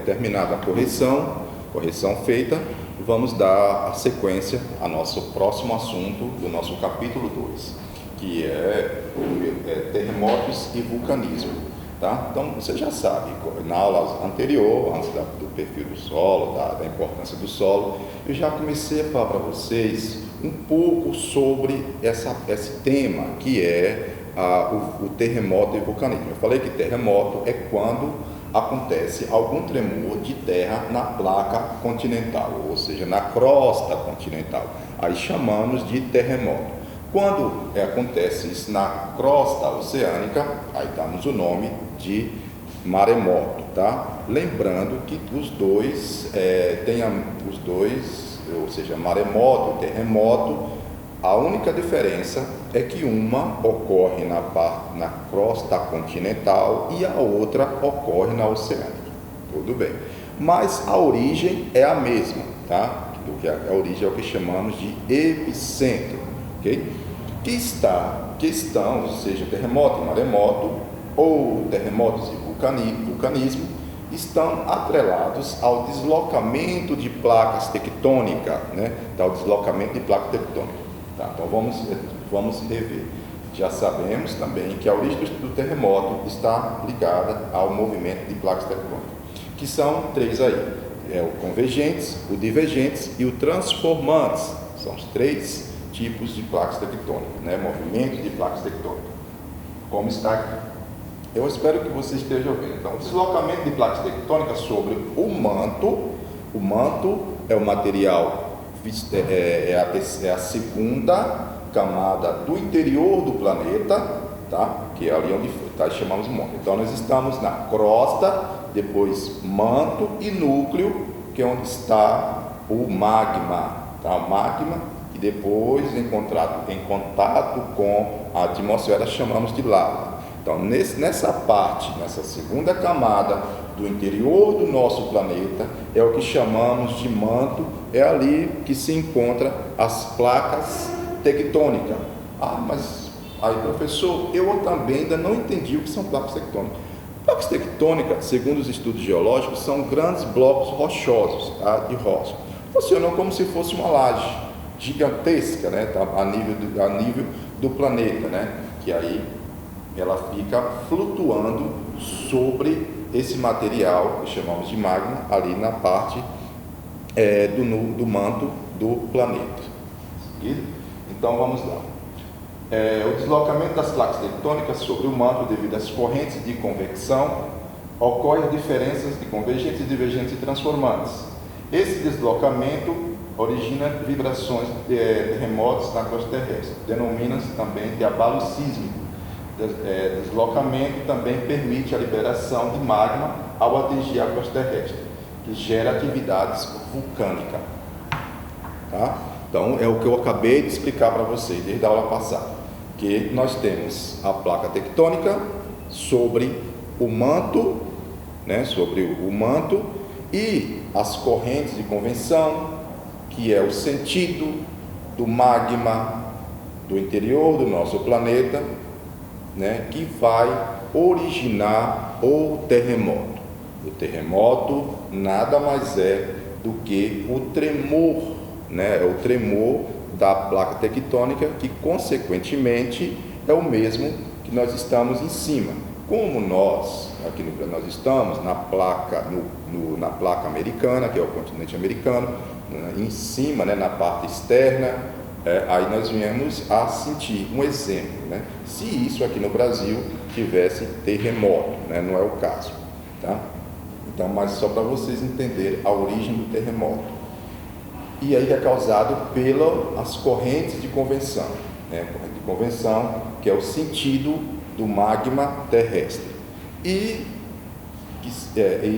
terminada a correção feita, vamos dar a sequência ao nosso próximo assunto do nosso capítulo 2, que é terremotos e vulcanismo. Tá? Então, você já sabe, na aula anterior, antes do perfil do solo, da importância do solo, eu já comecei a falar para vocês um pouco sobre esse tema, que é o terremoto e o vulcanismo. Eu falei que terremoto é quando acontece algum tremor de terra na placa continental, ou seja, na crosta continental. Aí chamamos de terremoto. Quando acontece isso na crosta oceânica, aí damos o nome de maremoto, tá? Lembrando que os dois, ou seja, maremoto, terremoto, a única diferença é que uma ocorre na crosta continental e a outra ocorre na oceânica. Tudo bem. Mas a origem é a mesma, tá? A origem é o que chamamos de epicentro, ok? Que estão, ou seja, terremoto e maremoto, ou terremotos e vulcanismo, estão atrelados ao deslocamento de placas tectônicas, né? Ao deslocamento de placa tectônica. Tá? Então vamos rever. Já sabemos também que a origem do terremoto está ligada ao movimento de placas tectônicas, que são três aí: o convergentes, o divergentes e o transformantes. São os três tipos de placas tectônicas, né? Movimento de placas tectônicas, como está aqui. Eu espero que você esteja vendo. Então, o deslocamento de placas tectônicas sobre o manto é o material, é a segunda camada do interior do planeta, tá? Que é ali onde chamamos de manto. Então, nós estamos na crosta, depois manto e núcleo, que é onde está o magma, tá? O magma, e depois, em contato com a atmosfera, chamamos de lava. Então, nessa segunda camada do interior do nosso planeta, é o que chamamos de manto, é ali que se encontram as placas tectônicas. Ah, mas aí, professor, eu também ainda não entendi o que são placas tectônicas. Placas tectônicas, segundo os estudos geológicos, são grandes blocos rochosos, tá? De rocha. Funcionam como se fosse uma laje gigantesca, né? Tá? a nível do planeta, né? Que aí ela fica flutuando sobre esse material que chamamos de magma, ali na parte do manto do planeta. Então vamos lá. O deslocamento das placas tectônicas sobre o manto devido às correntes de convecção ocorre as diferenças de convergentes, divergentes e transformantes. Esse deslocamento origina vibrações de terremotos na crosta terrestre, denomina-se também de abalo sísmico. Deslocamento também permite a liberação de magma ao atingir a crosta terrestre, que gera atividades vulcânicas. Tá? Então, é o que eu acabei de explicar para vocês desde a aula passada, que nós temos a placa tectônica sobre o manto, né, e as correntes de convecção, que é o sentido do magma do interior do nosso planeta, né, que vai originar o terremoto. O terremoto nada mais é do que o tremor, né, é o tremor da placa tectônica, que consequentemente é o mesmo que nós estamos em cima. Como nós estamos na placa americana, que é o continente americano, em cima, né, na parte externa, aí nós viemos a sentir um exemplo, né? Se isso aqui no Brasil tivesse terremoto, né? Não é o caso, tá? Então, mas só para vocês entenderem a origem do terremoto. E aí é causado pelas correntes de convecção, né? Corrente de convecção, que é o sentido do magma terrestre. E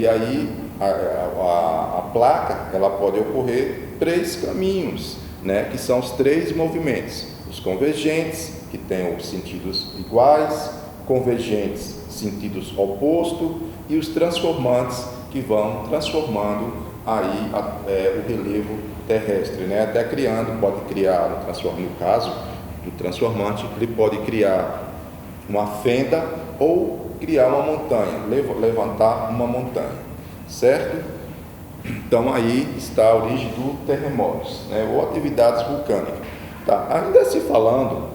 aí a placa, ela pode ocorrer três caminhos, né, que são os três movimentos: os convergentes, que têm os sentidos iguais, convergentes, sentidos opostos, e os transformantes, que vão transformando aí o relevo terrestre, né, até pode criar, no caso do transformante, ele pode criar uma fenda ou criar uma montanha, levantar uma montanha. certo? Então aí está a origem do terremotos, né, ou atividades vulcânicas. Tá? Ainda se falando,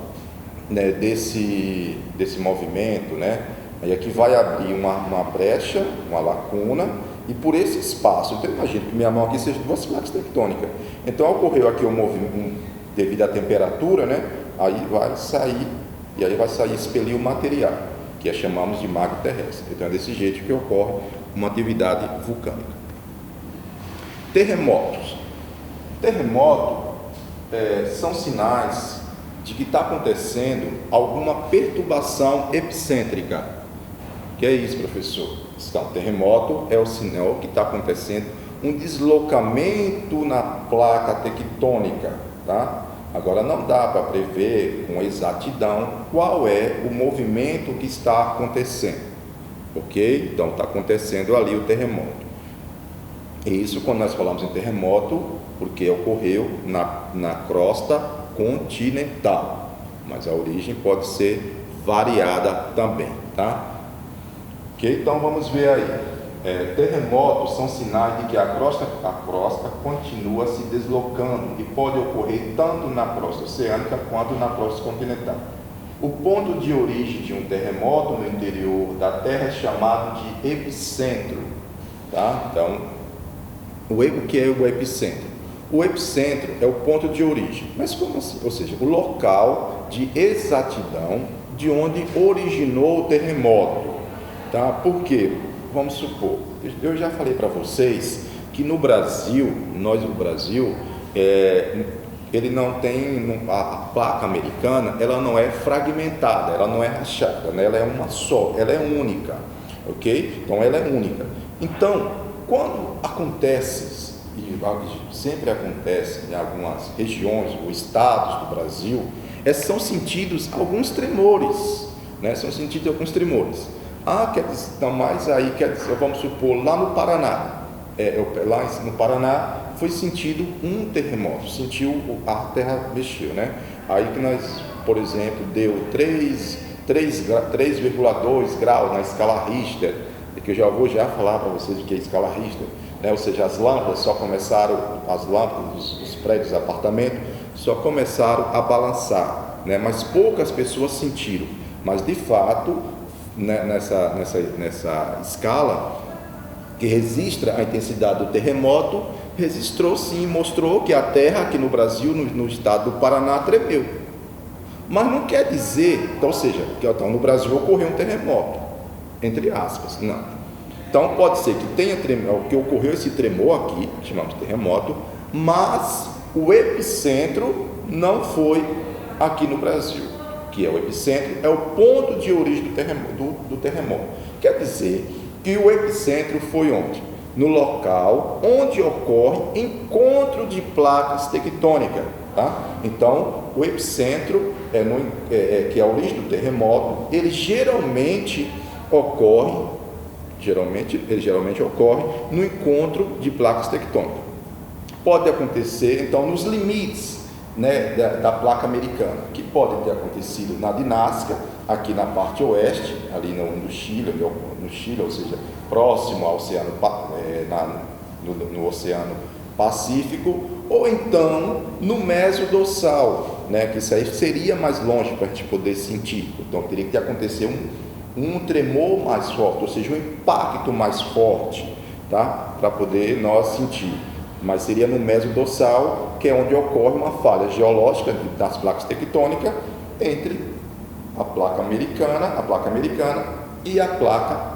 né, desse movimento, né, aí aqui vai abrir uma brecha, uma lacuna, e por esse espaço, então imagina que minha mão aqui seja duas placas tectônicas. Então ocorreu aqui um movimento devido à temperatura, né, aí vai sair, e aí vai sair, expelir o material, que chamamos de magma terrestre. Então é desse jeito que ocorre uma atividade vulcânica. Terremotos. Terremoto são sinais de que está acontecendo alguma perturbação epicêntrica. Que é isso, professor? Então, terremoto é o sinal que está acontecendo um deslocamento na placa tectônica, tá? Agora não dá para prever com exatidão qual é o movimento que está acontecendo, ok? Então está acontecendo ali o terremoto. E isso quando nós falamos em terremoto, porque ocorreu na crosta continental, mas a origem pode ser variada também, tá? Ok, então vamos ver aí. Terremotos são sinais de que a crosta continua se deslocando e pode ocorrer tanto na crosta oceânica quanto na crosta continental. O ponto de origem de um terremoto no interior da Terra é chamado de epicentro, tá? Então, o que é o epicentro? O epicentro é o ponto de origem, mas como assim? Ou seja, o local de exatidão de onde originou o terremoto, tá? Por quê? Vamos supor, eu já falei para vocês que no Brasil, ele não tem, a placa americana, ela não é fragmentada, ela não é rachada, né? Ela é uma só, ela é única, ok? Então ela é única. Então, quando acontece, e sempre acontece em algumas regiões ou estados do Brasil, são sentidos alguns tremores, né? São sentidos alguns tremores. Quer dizer, então, mas aí, quer dizer, vamos supor, lá no Paraná, lá no Paraná foi sentido um terremoto, a terra mexeu, né? Aí que nós, por exemplo, deu 3,2 graus na escala Richter, que eu já vou falar para vocês o que é escala Richter, né? Ou seja, as lâmpadas dos prédios de apartamento só começaram a balançar, né? Mas poucas pessoas sentiram, mas de fato, né, nessa escala que registra a intensidade do terremoto, registrou sim, mostrou que a terra aqui no Brasil, no estado do Paraná, tremeu. Mas não quer dizer, então, ou seja, que no Brasil ocorreu um terremoto, entre aspas, não. Então pode ser que que ocorreu esse tremor aqui, que chamamos de terremoto, mas o epicentro não foi aqui no Brasil, que é o epicentro, é o ponto de origem do terremoto. Quer dizer que o epicentro foi onde? No local onde ocorre encontro de placas tectônicas, tá? Então, o epicentro, que é a origem do terremoto, ele geralmente ocorre no encontro de placas tectônicas. Pode acontecer, então, nos limites, né, da placa americana, que pode ter acontecido na Dinástica, aqui na parte oeste, ali no Chile, ou seja, próximo ao oceano, no Oceano Pacífico, ou então no mesodorsal, né, que isso aí seria mais longe para a gente poder sentir. Então teria que acontecer um tremor mais forte, ou seja, um impacto mais forte, tá, para poder nós sentir. Mas seria no mesodorsal, que é onde ocorre uma falha geológica das placas tectônicas entre a placa americana e a placa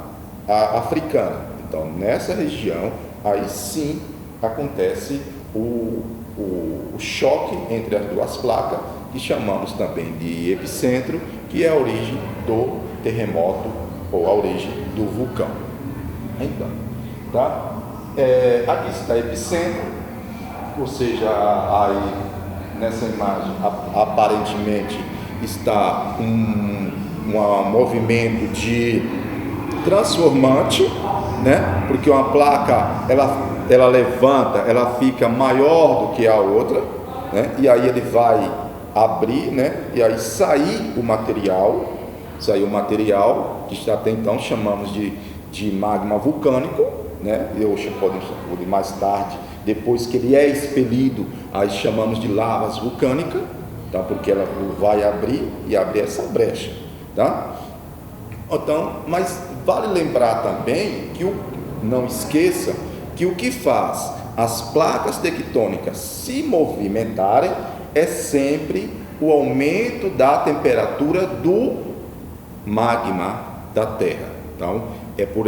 africana. Então, nessa região, aí sim acontece o choque entre as duas placas, que chamamos também de epicentro, que é a origem do terremoto ou a origem do vulcão. Então, tá? Aqui está epicentro, ou seja, aí nessa imagem aparentemente está um movimento de transformante, né? Porque uma placa ela levanta, ela fica maior do que a outra, né? E aí ele vai abrir, né? E aí sair o material que até então chamamos de magma vulcânico, né? Pode mais tarde, depois que ele é expelido, aí chamamos de lavas vulcânicas, tá? Porque ela vai abrir e abrir essa brecha, tá? Então, mas vale lembrar também que não esqueça que o que faz as placas tectônicas se movimentarem é sempre o aumento da temperatura do magma da Terra. Então, é por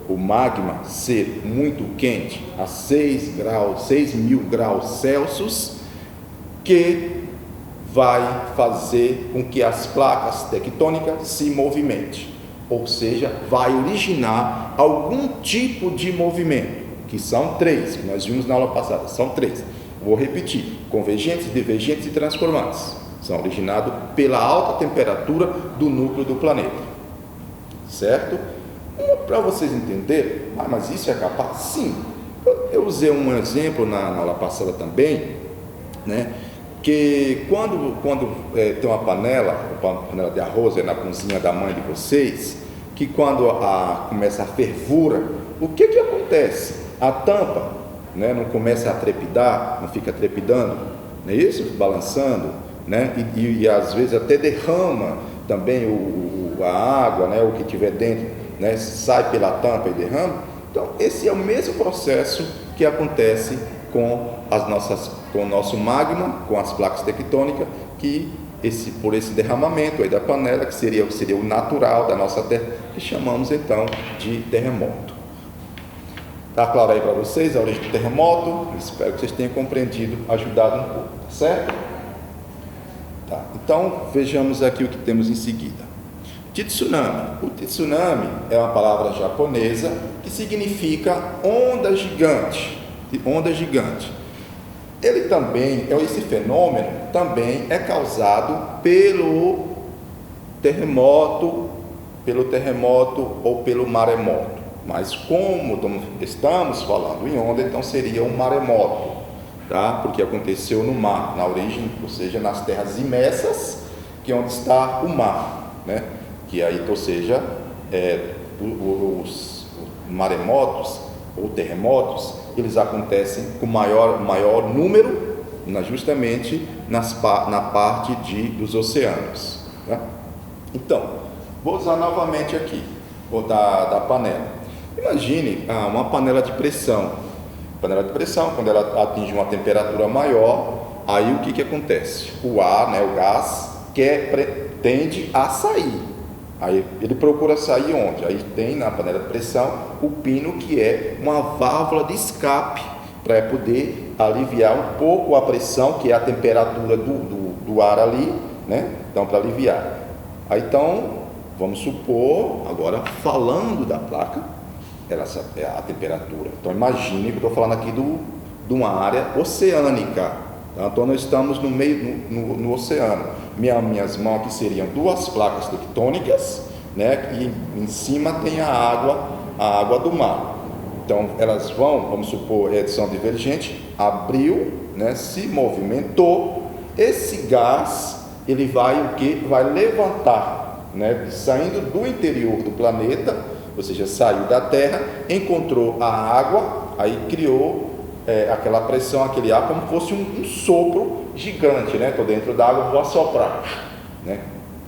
o magma ser muito quente, a 6.000 graus Celsius, que vai fazer com que as placas tectônicas se movimentem, ou seja, vai originar algum tipo de movimento, que são 3, que nós vimos na aula passada, são 3. Vou repetir: convergentes, divergentes e transformantes. São originados pela alta temperatura do núcleo do planeta, certo? Para vocês entenderem, mas isso é capaz? Sim. Eu usei um exemplo na aula passada também, né? Que quando tem uma panela de arroz na cozinha da mãe de vocês, que quando começa a fervura, o que acontece? A tampa, né, não começa a trepidar, não fica trepidando, não é isso? Balançando, né? E às vezes até derrama também a água, né, o que tiver dentro, né, sai pela tampa e derrama. Então esse é o mesmo processo que acontece com o nosso magma, com as placas tectônicas, que por esse derramamento aí da panela, que seria o natural da nossa Terra, que chamamos então de terremoto. Está claro aí para vocês a origem do terremoto? Espero que vocês tenham compreendido, ajudado um pouco, tá certo? Tá. Então vejamos aqui o que temos em seguida. Tsunami. O tsunami é uma palavra japonesa que significa onda gigante. Onda gigante. Ele também, esse fenômeno também é causado pelo terremoto ou pelo maremoto. Mas como estamos falando em onda, então seria um maremoto, tá? Porque aconteceu no mar, na origem, ou seja, nas terras imersas, que é onde está o mar, né? Que aí, ou seja, os maremotos ou terremotos, eles acontecem com maior número, justamente na parte dos oceanos, né? Então, vou usar novamente aqui, da panela. Imagine uma panela de pressão. Panela de pressão, quando ela atinge uma temperatura maior, aí o que acontece? O ar, né, o gás, tende a sair. Aí ele procura sair onde? Aí tem na panela de pressão o pino, que é uma válvula de escape para poder aliviar um pouco a pressão, que é a temperatura do ar ali, né? Então, para aliviar. Aí, então, vamos supor, agora falando da placa, essa é a temperatura. Então, imagine que eu estou falando aqui de uma área oceânica. Tá? Então, nós estamos no meio, no oceano. Minhas mãos aqui seriam duas placas tectônicas, né? E em cima tem a água do mar. Então, elas vamos supor, são divergentes, abriu, né? Se movimentou, esse gás, ele vai levantar, né? Saindo do interior do planeta, ou seja, saiu da Terra, encontrou a água, aí criou aquela pressão, aquele ar, como fosse um sopro gigante, né? Estou dentro da água, vou assoprar, né?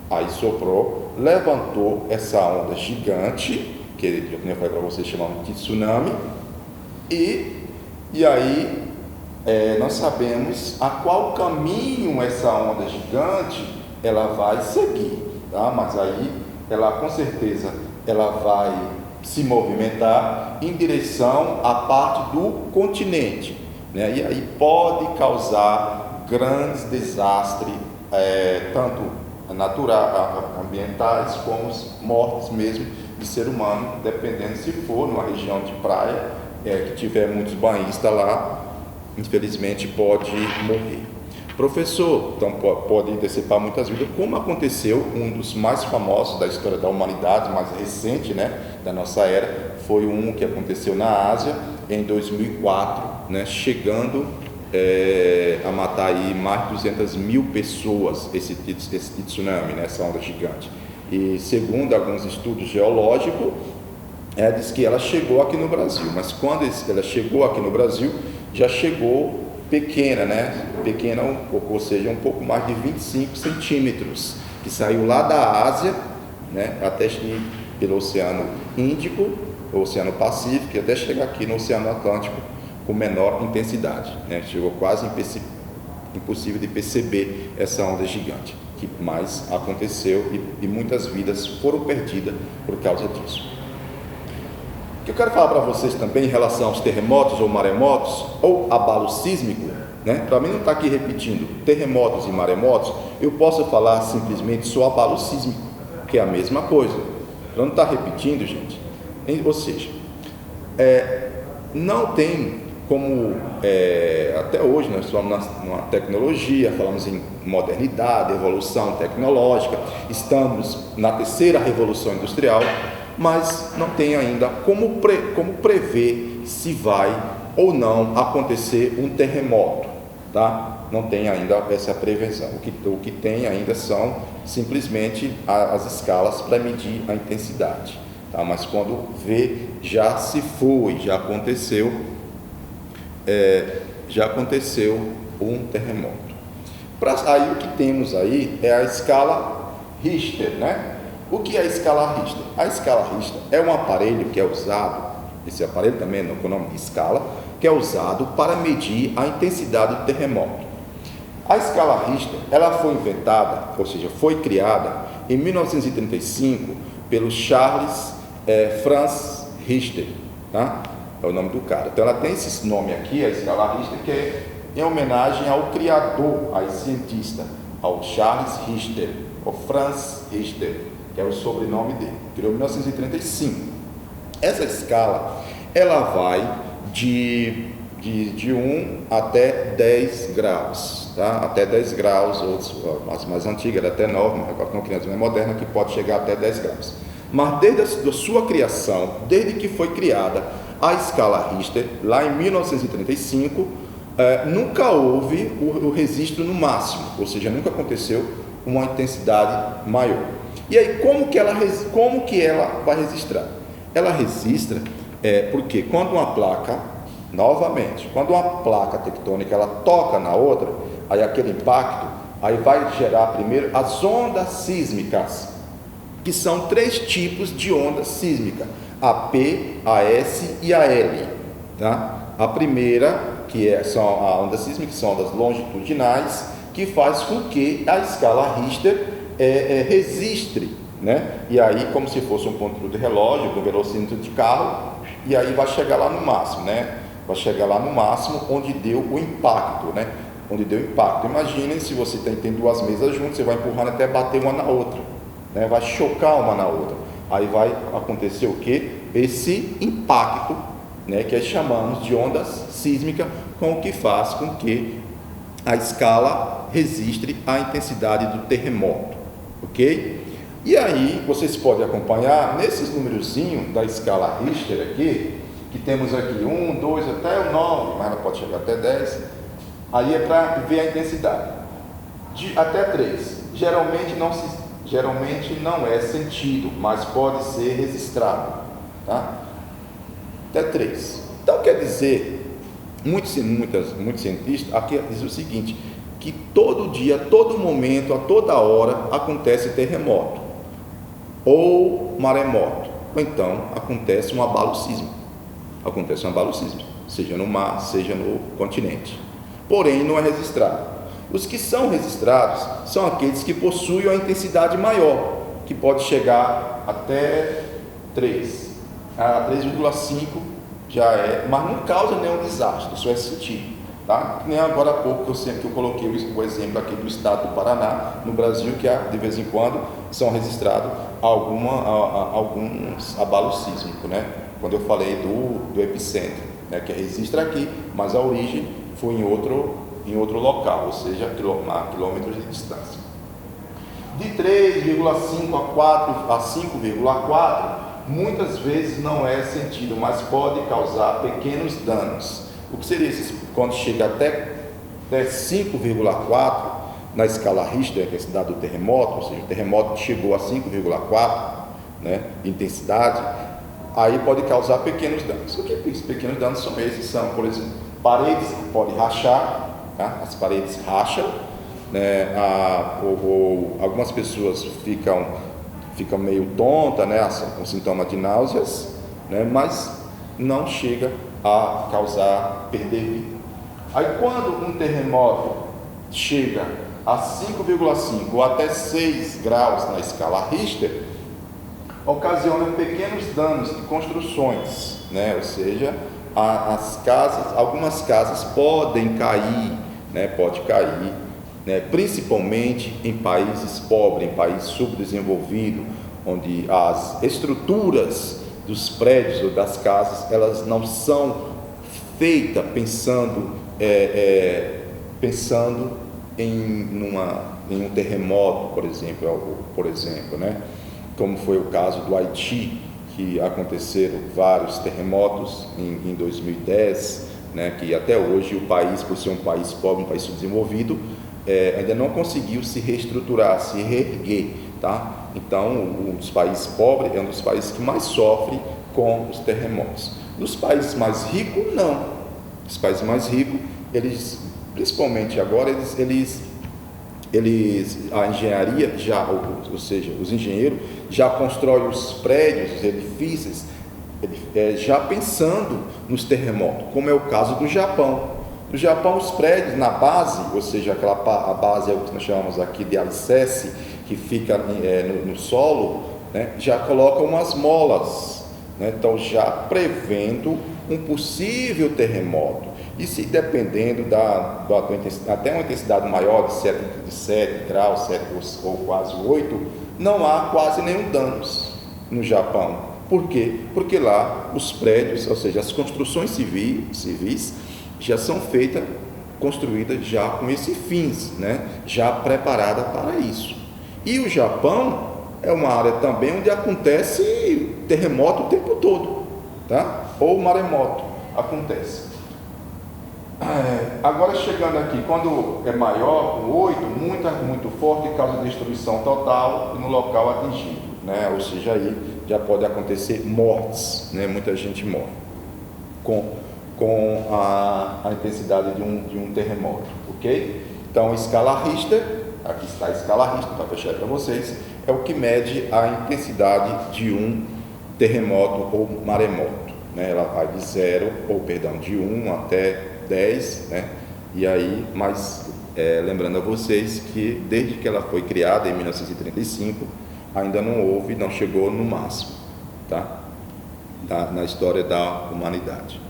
Aí soprou, levantou essa onda gigante, que eu falei para vocês, chamamos de tsunami, e aí nós sabemos a qual caminho essa onda gigante ela vai seguir, tá? Mas aí ela com certeza ela vai se movimentar em direção à parte do continente, né? E aí pode causar grandes desastres, tanto naturais, ambientais, como mortes mesmo de ser humano, dependendo se for numa região de praia, que tiver muitos banhistas lá, infelizmente pode morrer. Professor, então pode decepar muitas vidas, como aconteceu, um dos mais famosos da história da humanidade, mais recente, né, da nossa era, foi um que aconteceu na Ásia em 2004, né, chegando a matar aí mais de 200 mil pessoas, esse tsunami, né, essa onda gigante. E segundo alguns estudos geológicos, diz que ela chegou aqui no Brasil, mas quando ela chegou aqui no Brasil, já chegou pequena, né? Pequena, ou seja, um pouco mais de 25 centímetros, que saiu lá da Ásia, né? Até ir pelo Oceano Índico, o Oceano Pacífico, e até chegar aqui no Oceano Atlântico com menor intensidade, né? Chegou quase impossível de perceber essa onda gigante, mas aconteceu e muitas vidas foram perdidas por causa disso. O que eu quero falar para vocês também em relação aos terremotos ou maremotos ou abalo sísmico, né? Para mim não estar aqui repetindo terremotos e maremotos, eu posso falar simplesmente só abalo sísmico, que é a mesma coisa. Para não estar repetindo, gente, ou seja, não tem como, até hoje nós falamos na tecnologia, falamos em modernidade, evolução tecnológica, estamos na terceira revolução industrial, mas não tem ainda como prever se vai ou não acontecer um terremoto, tá? Não tem ainda essa previsão. O que tem ainda são simplesmente as escalas para medir a intensidade, tá? Mas quando vê, já se foi, já aconteceu um terremoto. Aí o que temos aí é a escala Richter, né? O que é a escala Richter? A escala Richter é um aparelho que é usado, esse aparelho também é com o nome de escala, que é usado para medir a intensidade do terremoto. A escala Richter, ela foi inventada, ou seja, foi criada em 1935 pelo Charles Franz Richter, tá? É o nome do cara. Então ela tem esse nome aqui, a escala Richter, que é em homenagem ao criador, ao cientista, ao Charles Richter, ou Franz Richter, que é o sobrenome dele. Criou em 1935. Essa escala, ela vai de 1 até 10 graus, tá? Até 10 graus, as mais antigas, até 9, mas agora tem uma criança mais moderna que pode chegar até 10 graus. Mas desde a sua criação, desde que foi criada a escala Richter, lá em 1935, nunca houve o registro no máximo, ou seja, nunca aconteceu uma intensidade maior. E aí, como que ela vai registrar? Ela registra porque quando uma placa, novamente, quando uma placa tectônica ela toca na outra, aí aquele impacto, aí vai gerar primeiro as ondas sísmicas, que são 3 tipos de onda sísmica: a P, a S e a L, tá? A primeira, são a onda sísmica, que são ondas longitudinais, que faz com que a escala Richter registre, né? E aí, como se fosse um ponto de relógio, com velocímetro de carro, e aí vai chegar lá no máximo, né? Vai chegar lá no máximo onde deu o impacto, né? Onde deu o impacto. Imaginem se você tem 2 mesas juntas, você vai empurrando até bater uma na outra, né? Vai chocar uma na outra. Aí vai acontecer o quê? Esse impacto, né? Que chamamos de ondas sísmicas, com o que faz com que a escala registre a intensidade do terremoto, ok? E aí vocês podem acompanhar nesses numerozinhos da escala Richter aqui, que temos aqui 1, 2 até o 9, mas ela pode chegar até 10. Aí é para ver a intensidade. Até 3. Geralmente não é sentido, mas pode ser registrado, tá? Até 3. Então quer dizer, muitos cientistas aqui dizem o seguinte, que todo dia, todo momento, a toda hora acontece terremoto ou maremoto, ou então acontece um abalo sísmico. Seja no mar, seja no continente. Porém, não é registrado. Os que são registrados são aqueles que possuem a intensidade maior, que pode chegar até 3. A 3,5 já mas não causa nenhum desastre, isso é sentido. Tá? Nem agora há pouco que eu coloquei o exemplo aqui do estado do Paraná, no Brasil, que de vez em quando são registrados alguns abalos sísmicos, né? Quando eu falei do epicentro, né? Que registra aqui, mas a origem foi em outro local, ou seja, a quilômetros de distância. De 3,5 a 5,4, muitas vezes não é sentido, mas pode causar pequenos danos. O que seria isso? Quando chega até 5,4 na escala Richter, que é a cidade do terremoto, ou seja, o terremoto chegou a 5,4, né, de intensidade, aí pode causar pequenos danos. O que esses pequenos danos são esses? São, por exemplo, paredes pode rachar, tá? As paredes racham, né? Ou algumas pessoas ficam meio tonta, né? Com sintoma de náuseas, né? Mas não chega a causar perder vida. Aí quando um terremoto chega a 5,5 ou até 6 graus na escala Richter, ocasiona pequenos danos de construções, né? Ou seja, algumas casas podem cair, né? Pode cair, né? Principalmente em países pobres, em países subdesenvolvidos, onde as estruturas dos prédios ou das casas, elas não são feitas pensando em um terremoto, por exemplo, né? Como foi o caso do Haiti, que aconteceram vários terremotos em 2010, né? Que até hoje o país, por ser um país pobre, um país subdesenvolvido, ainda não conseguiu se reestruturar, se reerguer, tá? Então, um dos países pobres é um dos países que mais sofre com os terremotos. Nos países mais ricos, não. Os países mais ricos, eles, principalmente agora, a engenharia ou seja, os engenheiros já constroem os prédios, os edifícios, já pensando nos terremotos, como é o caso do Japão. No Japão, os prédios na base, ou seja, a base é o que nós chamamos aqui de alicerce, que fica no solo, né, já colocam umas molas, né, então já prevendo um possível terremoto. E se dependendo até uma intensidade maior de 7 graus, 7 ou quase 8, não há quase nenhum danos no Japão. Por quê? Porque lá os prédios, ou seja, as construções civis já são construídas já com esses fins, né? Já preparada para isso. E o Japão é uma área também onde acontece terremoto o tempo todo, tá? Ou maremoto acontece. Agora chegando aqui, quando é maior, o 8, muito forte, causa destruição total no local atingido, né? Ou seja, aí já pode acontecer mortes, né? Muita gente morre com a intensidade de um terremoto, ok? Então, escala Richter, aqui está a escala Richter, para fechar para vocês, é o que mede a intensidade de um terremoto ou maremoto, né? Ela vai de 1 até 10, né? E aí, mas lembrando a vocês que desde que ela foi criada em 1935, ainda não chegou no máximo, tá? Na história da humanidade,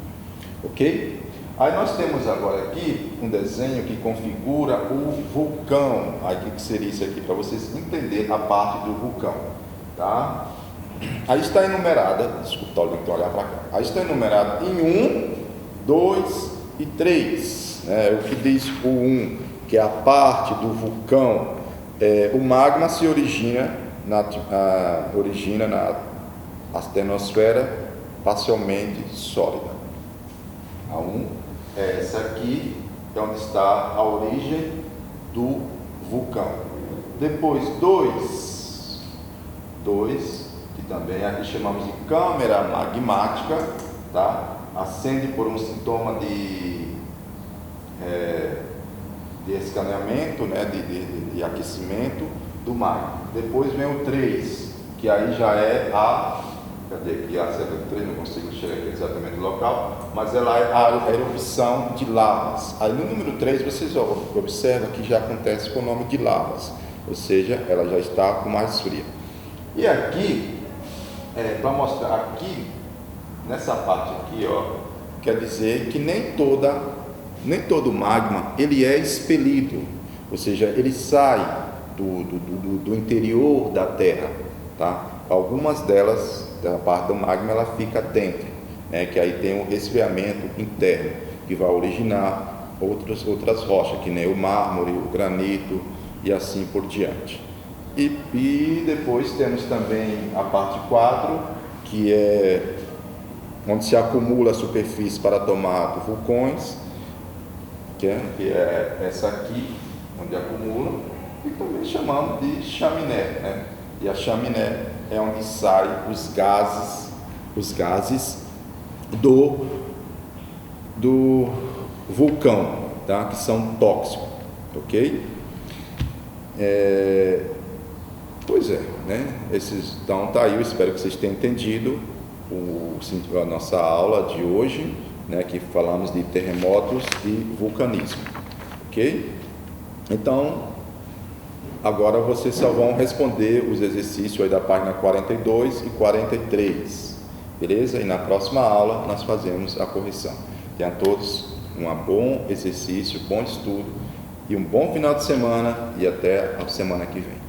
ok? Aí nós temos agora aqui um desenho que configura o vulcão. Aí o que seria isso aqui? Para vocês entenderem a parte do vulcão, tá? Aí está enumerada, desculpa, olhar para cá. Aí está enumerado em 1, 2 e 3, né? O que diz o 1, que é a parte do vulcão, o magma se origina na astenosfera parcialmente sólida. A 1 é essa aqui, é onde está a origem do vulcão. Depois 2, que também aqui chamamos de câmara magmática, tá? Acende por um sintoma de escaneamento, né? de aquecimento do magma. Depois vem o 3, que aí já é cadê aqui? A seta 3, não consigo chegar aqui exatamente no local, mas ela é a erupção de lavas. Aí no número 3, vocês observam que já acontece com o nome de lavas, ou seja, ela já está com mais fria. E aqui, para mostrar aqui, nessa parte aqui, ó, quer dizer que nem todo magma ele é expelido, ou seja, ele sai do interior da Terra, tá? Algumas delas, da parte do magma, ela fica dentro, né? Que aí tem um resfriamento interno que vai originar outras rochas, que nem o mármore, o granito e assim por diante. E depois temos também a parte 4, que é onde se acumula a superfície para a tomada de vulcões, que é essa aqui, onde acumula, e também chamamos de chaminé, né? E a chaminé é onde saem os gases os gases do vulcão, tá? Que são tóxicos, ok? Pois é, né? Então tá aí, eu espero que vocês tenham entendido a nossa aula de hoje, né? Que falamos de terremotos e vulcanismo, ok? Então, agora vocês só vão responder os exercícios aí da página 42 e 43, beleza? E na próxima aula nós fazemos a correção. Tenham todos um bom exercício, bom estudo e um bom final de semana, e até a semana que vem.